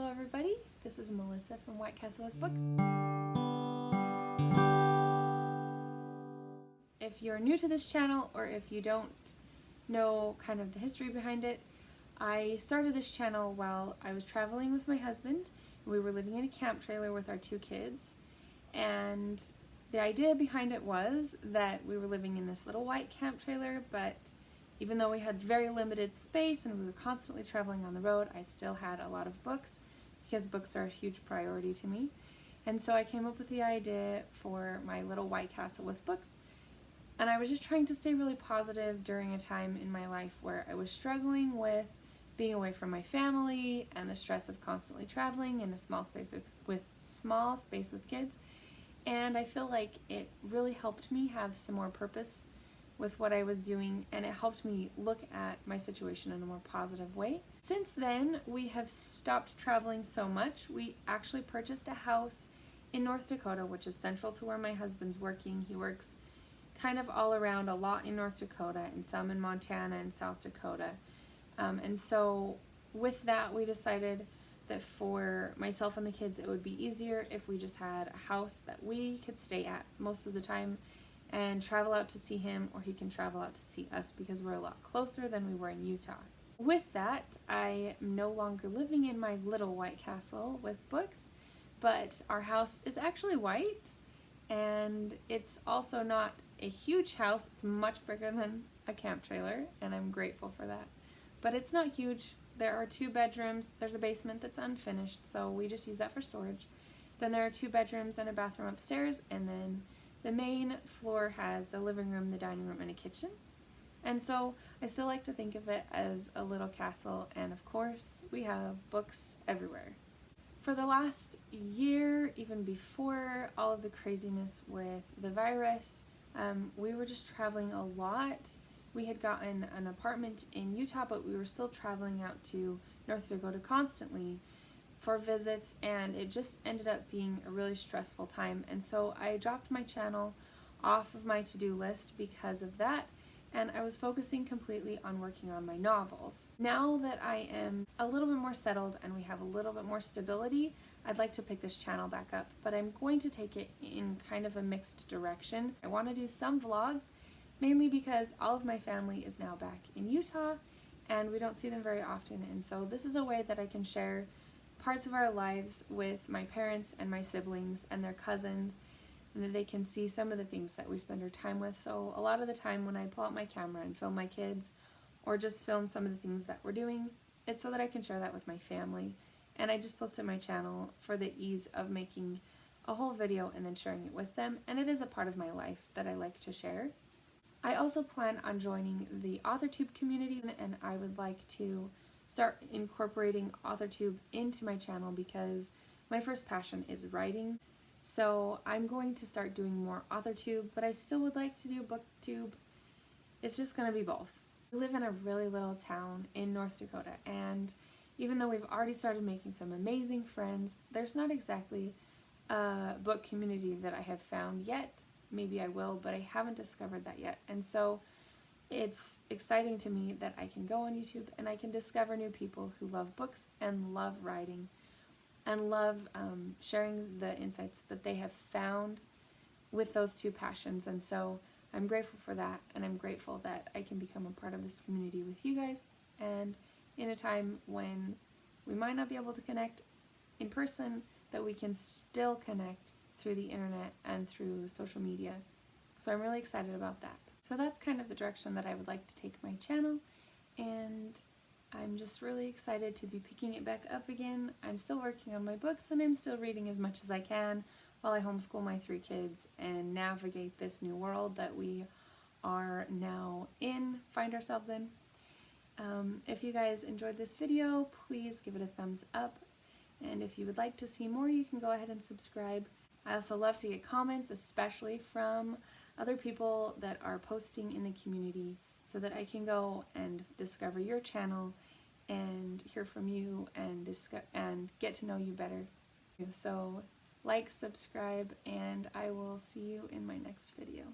Hello everybody, this is Melissa from White Castle with Books. If you're new to this channel or if you don't know kind of the history behind it, I started this channel while I was traveling with my husband. We were living in a camp trailer with our 2 kids, and the idea behind it was that we were living in this little white camp trailer, but even though we had very limited space and we were constantly traveling on the road, I still had a lot of books because books are a huge priority to me. And so I came up with the idea for my little White Castle with books. And I was just trying to stay really positive during a time in my life where I was struggling with being away from my family and the stress of constantly traveling in a small space with kids. And I feel like it really helped me have some more purpose with what I was doing, and it helped me look at my situation in a more positive way. Since then, we have stopped traveling so much. We actually purchased a house in North Dakota, which is central to where my husband's working. He works kind of all around, a lot in North Dakota and some in Montana and South Dakota. And so with that, we decided that for myself and the kids, it would be easier if we just had a house that we could stay at most of the time and travel out to see him, or he can travel out to see us because we're a lot closer than we were in Utah. With that, I am no longer living in my little White Castle with books, but our house is actually white, and it's also not a huge house. It's much bigger than a camp trailer, and I'm grateful for that. But it's not huge. There are 2 bedrooms. There's a basement that's unfinished, so we just use that for storage. Then there are 2 bedrooms and a bathroom upstairs, and then the main floor has the living room, the dining room, and a kitchen. And so I still like to think of it as a little castle, and of course we have books everywhere. For the last year, even before all of the craziness with the virus, we were just traveling a lot. We had gotten an apartment in Utah, but we were still traveling out to North Dakota constantly for visits, and it just ended up being a really stressful time. And so I dropped my channel off of my to-do list because of that, and I was focusing completely on working on my novels. Now that I am a little bit more settled and we have a little bit more stability, I'd like to pick this channel back up, but I'm going to take it in kind of a mixed direction. I want to do some vlogs, mainly because all of my family is now back in Utah and we don't see them very often, and so this is a way that I can share parts of our lives with my parents and my siblings and their cousins, and that they can see some of the things that we spend our time with. So a lot of the time when I pull out my camera and film my kids, or just film some of the things that we're doing, it's so that I can share that with my family. And I just post it on my channel for the ease of making a whole video and then sharing it with them, and it is a part of my life that I like to share. I also plan on joining the AuthorTube community, and I would like to start incorporating AuthorTube into my channel because my first passion is writing. So I'm going to start doing more AuthorTube, but I still would like to do BookTube. It's just going to be both. We live in a really little town in North Dakota, and even though we've already started making some amazing friends, there's not exactly a book community that I have found yet. Maybe I will, but I haven't discovered that yet. And so it's exciting to me that I can go on YouTube and I can discover new people who love books and love writing and love sharing the insights that they have found with those 2 passions. And so I'm grateful for that, and I'm grateful that I can become a part of this community with you guys, and in a time when we might not be able to connect in person, that we can still connect through the internet and through social media. So I'm really excited about that. So that's kind of the direction that I would like to take my channel, and I'm just really excited to be picking it back up again. I'm still working on my books, and I'm still reading as much as I can while I homeschool my 3 kids and navigate this new world that we are now find ourselves in. If you guys enjoyed this video, please give it a thumbs up, and if you would like to see more, you can go ahead and subscribe. I also love to get comments, especially from other people that are posting in the community, so that I can go and discover your channel and hear from you and get to know you better. So like, subscribe, and I will see you in my next video.